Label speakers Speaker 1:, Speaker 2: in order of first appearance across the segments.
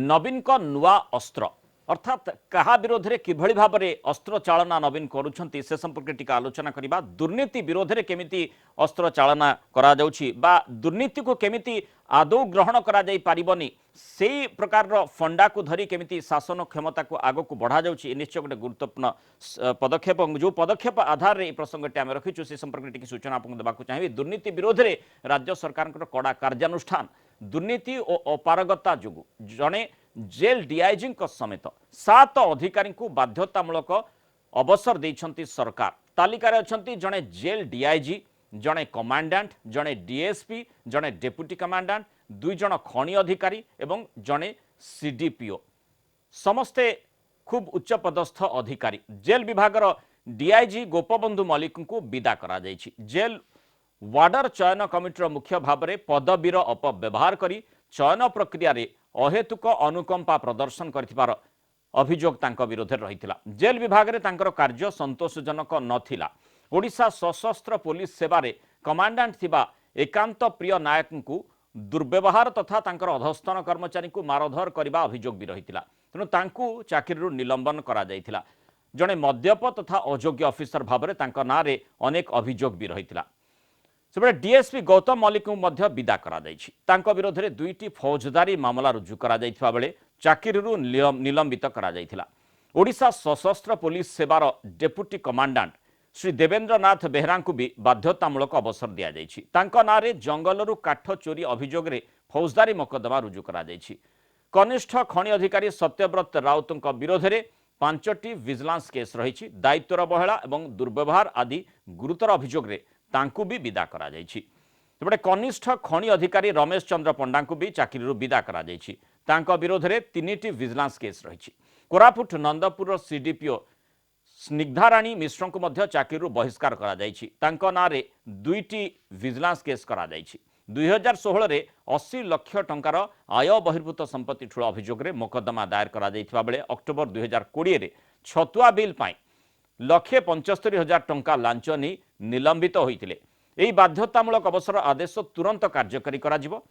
Speaker 1: नवीन को नुआ अस्त्र अर्थात क्या विरोध में किभली भाव में अस्त्र चालना नवीन करुँच से संपर्क टी आलोचना करवा दुर्नीति विरोध में केमिति अस्त्र चालना करा जाउछि बा दुर्नीति को केमिति आदौ ग्रहण करा जाई पारिबनी से प्रकार फंडा को धरी केमिति शासन क्षमता को आग को बढ़ा जाउछि निश्चय गोटे गुरुत्वपूर्ण पदक्षेप जो पदक्षेप आधार में प्रसंगटी आम रखीचु से संपर्क टी सूचना आपको देवाक चाहिए दुर्नीति विरोध में राज्य सरकार कड़ा कार्यानुष्ठान दुर्नीति और अपारगता जो जड़े जेल डीआईजी समेत 7 अधिकारी को बाध्यतामूलक अवसर देइछंती सरकार तालिकार अछंती जड़े जेल डीआईजी जड़े कमांडेंट जड़े डीएसपी जड़े डेप्यूटी कमांडेंट 2 जण खनि अधिकारी एवं जड़े सीडीपीओ समस्ते खूब उच्च पदस्थ अधिकारी जेल विभागर डीआईजी गोपबंधु मल्लिक को विदा करा जाइछि जेल वार्डर चयन कमिटीर मुख्य भाव में पदवीर अपव्यवहार करी चयन प्रक्रिया रे अहेतुक अनुकंपा प्रदर्शन कर अभियोग तांको विरोध रही जेल विभाग में तांकर कार्य संतोषजनक नथिला ओडिशा सशस्त्र पुलिस सेवा रे कमांडेंट थिबा एकांत प्रिय नायक को दुर्व्यवहार तथा तांकर अधस्तन कर्मचारी को मारधर करने अभियोग भी रही तेणु तांकु चाकरी निलंबन करा जायथिला जड़े मद्यप तथा अयोग्य ऑफिसर भाव में तांको नाँ रे अनेक अभियोग भी रही सेबे डीएसपी गौतम मल्लिक को मध्य विदा करा जायछि तांको विरोध में 2टी फौजदारी मामला रुजु करा जायथिबा बेले चाकरी निलंबित करा जायथिला ओडिशा सशस्त्र पुलिस सेवार डेप्यूटी कमांडेंट श्री देवेंद्र नाथ बेहरा को भी बाध्यतामूलक अवसर दि जायछि तांको नाँ रे जंगलरू काठ चोरी अभियोग रे फौजदारी मकदमा रुजु करा जायछि कनिष्ठ खनि अधिकारी सत्यव्रत राउत विरोध में 5टी विजिलेंस केस रही दायित्वर अवहेला और दुर्व्यवहार आदि गुरुतर अभियोग रे तांकु भी विदा करा जायछि सेपटे कनिष्ठ खनि अधिकारी रमेश चंद्र पंडा को भी चाकरी विदा करा जायछि तांको विरोध में 3टी विजिलेंस केस रही कोरापुट नंदपुर सीडीपीओ स्निग्धाराणी मिश्र को मध्य चाकरी बहिष्कार करा जायछि तांको नाँ रे 2टी विजिलेंस केस करा जायछि 2016 रे 80 लाख टंकार आय बहिर्भूत संपत्ति ठूल अभियोग रे मोकदमा दायर करा जायथिबा बेले अक्टोबर 2020 रे छतुआ बिल पाई 1,75,000 टंका लांच नहीं निलंबित होइतिले एही बाध्यतामूलक अवसर आदेश तुरंत कार्यकारी करा जिवो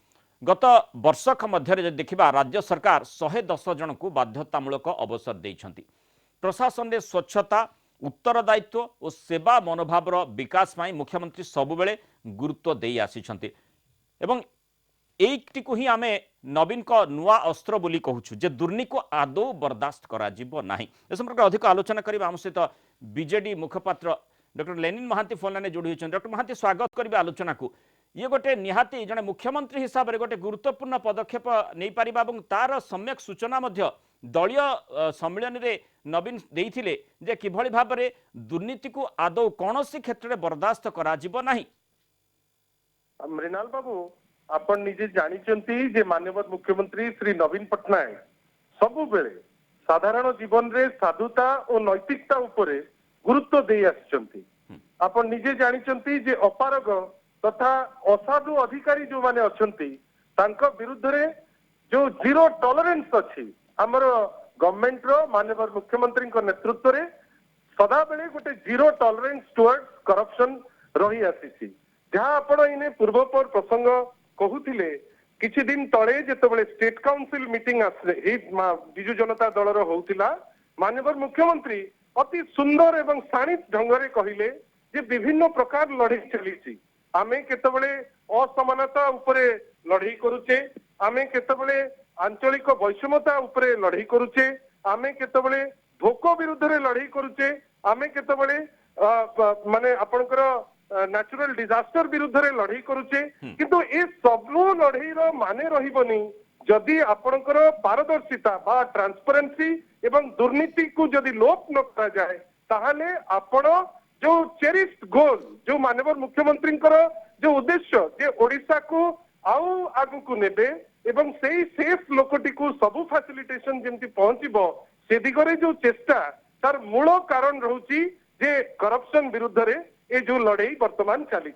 Speaker 1: गत वर्षक मध्य देखिबा राज्य सरकार 110 जन को बाध्यतामूलक अवसर देइछंती प्रशासन में स्वच्छता उत्तरदायित्व और सेवा मनोभावर विकास में मुख्यमंत्री सबुबेले गुरुत्व दे आसीछंती एवं एइटी को ही आमे नवीन को नुआ अस्त्र बोली कहूछु जे दुर्नी को आदौ बर्दाश्त करा जिवो नाही ए संपर्क अधिक आलोचना करिबा हम सहित बीजेडी मुखपात्र doctor Lenin Mohanty phone line जोड़ी होइछन डॉक्टर महांती स्वागत करिबा आलोचना को ये गोटे निहाती जने मुख्यमंत्री हिसाब रे गोटे गुरुत्वपूर्ण पदक्षेप नहीं पारिबा एवं तार सम्यक सूचना मध्य दलीय सम्मेलन रे नवीन देइथिले जे किभली भाव रे दुर्नीति को आदौ कोनोसी क्षेत्र रे बर्दाश्त करा जिवो नाही
Speaker 2: मृणाल बाबू आपण निजे जानिचंती जे माननीय मुख्यमंत्री श्री नवीन पटनायक सबु बेले साधारण जीवन रे साधुता और नैतिकता उपरे गुरुत्व दे आछंती आपण निजे जानिचंती जे अपारग तथा असाधु अधिकारी जो माने अछंती तांको विरुद्ध रे जो जीरो टॉलरेंस अछि हमर गवर्नमेंट रो माननीय मुख्यमंत्री को नेतृत्व रे सदा बेले गोटे जीरो टॉलरेंस टुवर्ड्स करप्शन रही आसीछि जहाँ आपण इने पूर्वपर प्रसंग कहूथिले किछि दिन तळे जेतेबेले स्टेट काउंसिल मीटिंग आसले बिजु जनता दलर होउतिला माननीय मुख्यमंत्री अति सुंदर एवं शाणित ढंगरे कहिले जे विभिन्न प्रकार लड़ाई चलीछि आमे केतेबेले असमानता उपरे लड़ाई करूचे आमे केतेबेले आंचलिक वैषम्यता उपरे लड़ाई करूचे आमे केतेबेले भोक विरुद्ध रे लड़ाई करूचे आमे केतेबेले माने आपनकर नेचुरल डिजास्टर विरुद्ध रे लड़ाई करूचे किंतु ए सबु लड़ाई रो माने रहिबनी जदि आपनकर पारदर्शिता बा ट्रांसपेरेंसी एवं दुर्नीति को जदि लोप न करा जाए ताहले आपण जो चेरिस्ड गोल जो माननीय मुख्यमंत्री जो उद्देश्य जे ओडिशा को आउ आगु को नेबे एवं सेही सेफ लोकटी को सबु फैसिलिटेशन जेमती पहुंचीबो से दिगरे जो चेष्टा तार मूल कारण रहउची जे करप्शन विरुद्ध रे ए जो लड़ाई वर्तमान चली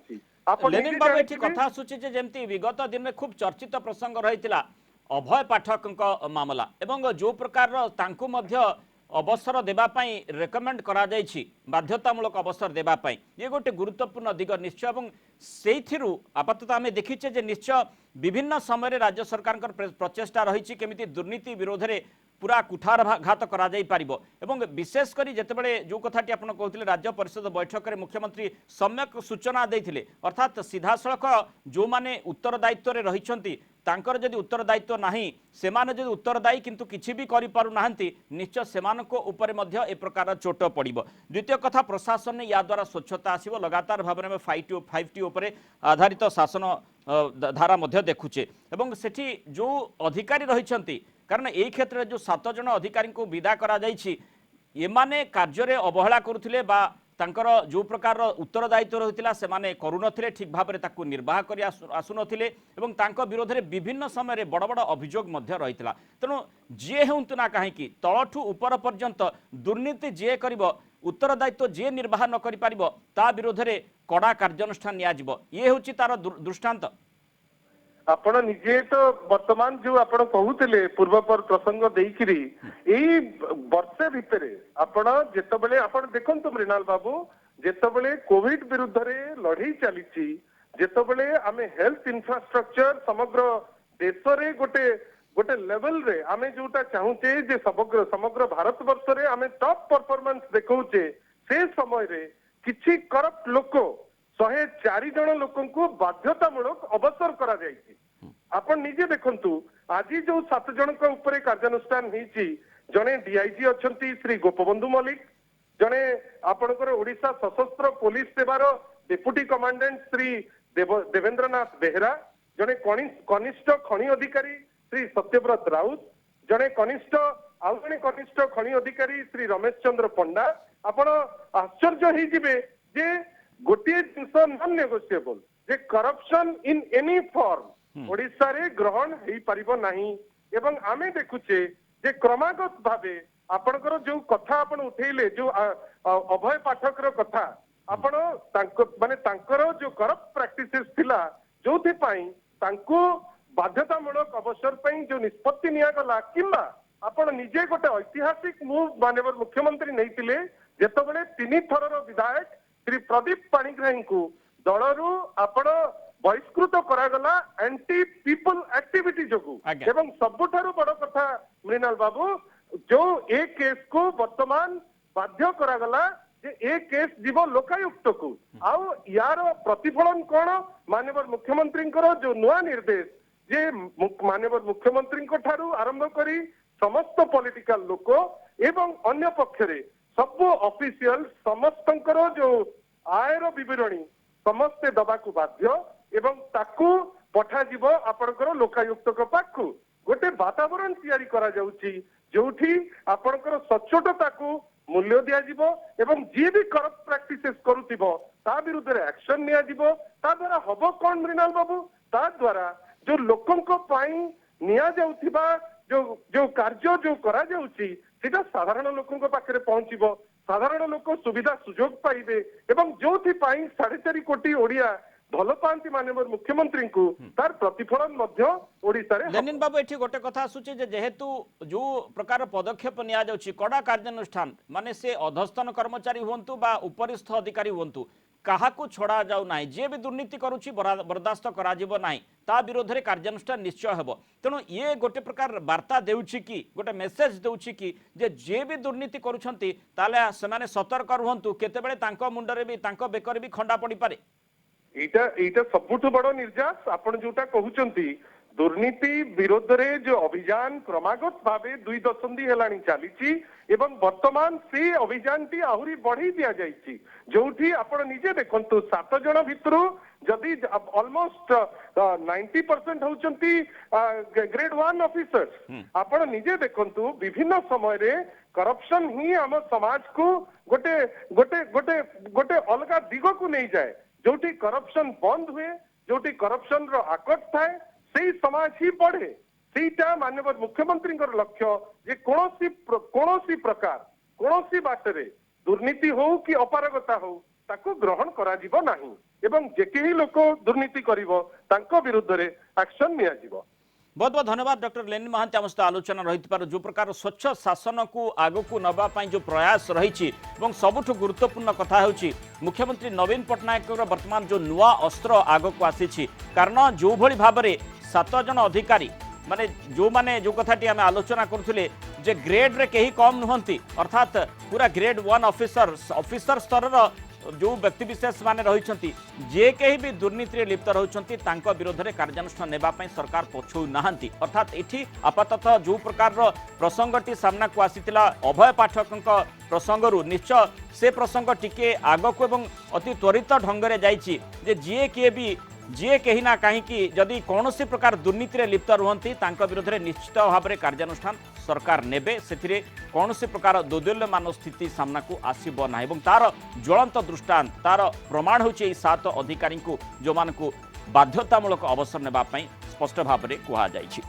Speaker 1: लेनिन बाबू एठी कथा सुची जे जेमती विगत दिन में खूब चर्चित प्रसंग रहितिला अभय पाठक मामला एवं जो प्रकार तांकु मध्य अवसर देवाई रेकमेंड करा बाध्यतामूलक अवसर देवाई ये गोटे गुरुत्वपूर्ण दिग निश्चय से आपातत आम देखीचे जे निश्चय विभिन्न समय राज्य सरकार प्रचेषा रही केमी दुर्नीति विरोध में पूरा कुठारघात कर विशेषकर जितेबाला जो कथाटी आप कहते राज्य परिषद बैठक में मुख्यमंत्री सम्यक सूचना देते अर्थात सीधासख जो मैंने उत्तरदायित्व रही जदि उत्तरदायित्व नहीं से जदि उत्तरदायी किंतु किसी भी करें निश्चय से ए प्रकार चोट पड़ द्वितीय कथा प्रशासन ने या द्वारा स्वच्छता आसो लगातार भाव में 5T उपर आधारित शासन धारा देखुचे एवं सेठी जो अधिकारी रही कारण यही क्षेत्र में जो 7 जन अधिकारी को विदा करा एमाने कार्य अवहेला करुथिले बा तांकर जो प्रकार उत्तरदायित्व रही से करुनथिले ठीक भाव में निर्वाह कर आसुनथिले एवं तांको विरोध में विभिन्न समय बड़ बड़ अभियोग रही तेणु जी हूँ ना कहीं तलठू उपर पर्यंत दुर्नीति जी कर उत्तरदायित्व जी निर्वाह न कर विरोध में कड़ा कार्यानुष्ठान नियाजिबो ये हूँ तार दृष्टांत
Speaker 2: आपण निजे तो वर्तमान जो आपण कहूले पूर्व पर प्रसंग देकरी यही वर्षे भितर आपण जेतबेले आपण देखंतु मृणाल बाबू जेतबेले कोविड विरुद्ध रे लड़ाई चली जेतबेले आमे हेल्थ इंफ्रास्ट्रक्चर समग्र देश रे गोटे गोटे लेवल रे आमे जोटा चाहूचे जे समग्र भारत वर्ष रे आमे टॉप परफॉर्मेंस देखौचे से समय रे किछि करप्ट लोक 104 जन लोक बाध्यतामूलक अवसर करा जायछि आपण निजे देखंतु आज जो 7 जन ऊपर कार्यानुष्ठान होईछि जने डीआईजी अछंती श्री गोपबंधु मल्लिक जने आपणकर ओडिशा सशस्त्र पुलिस सेवार डेप्यूटी कमांडेंट श्री देवेंद्रनाथ बेहरा जने कनिष्ठ खनि अधिकारी श्री सत्यव्रत राउत जने कनिष्ठ आउ जने कनिष्ठ खनि अधिकारी श्री रमेश चंद्र पंडा आपण आश्चर्य हो जिवे जे गोटे जिनस नॉन नेगोशिएबल जे corruption in any form Odisha रे ग्रहण हेई परिबो नाही एवं आमे देखुचे जे क्रमागत भावे आपणकर जो कथा आपण उठेइले जो अभय पाठक रो कथा आपण तांको माने तांकर जो करप्ट प्रैक्टिसेस थिला जोथि पई तांको बाध्यतामूलक अवसर पई जो निष्पत्ति निया गला किंबा आपण निजे गोटे ऐतिहासिक मूव माननीय मुख्यमंत्री नैतिले जेतबेले 3 थरर विधायक श्री प्रदीप पाणिग्राही को दलरू आपण बहिष्कृत करागला एंटी पीपल एक्टिविटी जोगु एवं सबुठारु बड़ कथा मृणाल बाबू जो ए केस को वर्तमान बाध्य करागला जे ए केस जीव लोकायुक्त को आउ यार प्रतिफलन कौन माननीय मुख्यमंत्री जो नुआ निर्देश जे माननीय मुख्यमंत्री ठारू आरंभ करी समस्त पॉलिटिकल लोक एवं अन्य पक्षरे सब ऑफिशियल समस्तंकर जो आयर विवरणी समस्ते दबाकू बाध्य एवं ताकू पठा जीव आपणकर लोकायुक्त पाखु गोटे वातावरण तैयारी करा जाउची जोठी आपणकर सच्चोटता को मूल्य दिया जीवो एवं जी भी करप्ट प्रैक्टिसेस करूथिबो ता विरुद्ध रे एक्शन निया जीवो ता द्वारा हबो कोन मृणाल बाबू ता द्वारा जो लोकंको पाई निया जाउथिबा जो कार्य जो करा जाउची सेटा साधारण लोकंको पाखरे पहुंचीबो साधारण लोक सुविधा सुजोग पाइबे एवं जोथि पाई 4.5 कोटी ओडिया भल पाती माननीय मुख्यमंत्री को तार प्रतिफलन मध्य ओडिशा रे
Speaker 1: लेनिन बाबू एठी गोटे कथा आसुची जे जेहेतु जो प्रकार पदक्षेप निया जाउची कड़ा कार्यानुष्ठान माने से अधस्तन कर्मचारी हुंतु बा उपरिस्थ अधिकारी हुंतु काहाकू छड़ा जाऊ नाही जे भी दुर्नीति करूची बर्दाश्त करा जिवो नाही ता विरोध रे कार्यानुष्ठान निश्चय हेबो तेणु ये गोटे प्रकार वार्ता देउची कि गोटे मेसेज देउची कि जे भी दुर्नीति करूछंती ताले सेमाने सतर्क रहंतु केतेबेले तांको मुंडरे भी तांको बेकर भी खंडा पड़ी पारे
Speaker 2: एटा सबुठु बड़ निर्यास आपण जोटा कहउचंती दुर्नीति विरोध रे जो अभियान क्रमागत भावे 2 दशंधि हेलानी चलीची एवं वर्तमान से अभियान टी आहुरी बढ़ी दिया जाइची जोठी आपण निजे देखंतु 7 जन भितरु जदि ऑलमोस्ट 90% होचंती ग्रेड 1 ऑफिसर्स आपण निजे देखंतु विभिन्न समय रे करप्शन ही हम समाज को गोटे गोटे गोटे गोटे अलगा दिग को नहीं जाए जोटी करप्शन बंद हुए जोटी करप्शन रो आकट थाए सेही समाज ही बढ़े सेटा माननीय मुख्यमंत्री लक्ष्य जे कोनोसी प्रकार कोनोसी बाटरे दुर्नीति हो कि अपारगता हो ताको ग्रहण करा जिवो नाही एवं जेके ही लोक दुर्नीति करिवो तांको विरुद्ध रे एक्शन निया जिवो
Speaker 1: बहुत बहुत धन्यवाद डॉक्टर लेनिन महांती आम सहित आलोचना रही जो प्रकार स्वच्छ शासन को आगक नापी जो प्रयास रही सबुठ गुरुत्वपूर्ण कथा होची मुख्यमंत्री नवीन पट्टनायक वर्तमान जो नुआ अस्त्र आगक आसी कारण जो भली भाव में 7 जन अधिकारी माने जो माने जो कथाटी आम आलोचना करुले जे ग्रेड रे कहीं कम नुहंती अर्थात पूरा ग्रेड 1 ऑफिसर स्तर जो व्यक्तिविशेष माने रही जे कहीं भी दुर्नीति लिप्त रही विरोध में कार्यानुष्ठान नेबापी सरकार पछौ नाहांती अर्थात एठी आपाततः जो प्रकार प्रसंगटी सामना को आसीथिला अभय पाठक प्रसंगरू निश्चय से प्रसंग टिके आगक एवं अति त्वरित ढंग से जाइछि जे जे किए भी जी कहीं ना कहीं जदि कौन प्रकार दुर्नीति लिप्त रुहति विरोध में निश्चित भाव में कार्यानुष्ठान सरकार नेबे से कौन प्रकार दोदुल्यमान स्थिति सामना को आसब ना तार ज्वलंत दृष्टांत तार प्रमाण होची 7 अधिकारी जो बाध्यतामूलक अवसर नेबापी स्पष्ट भाव में कहुई।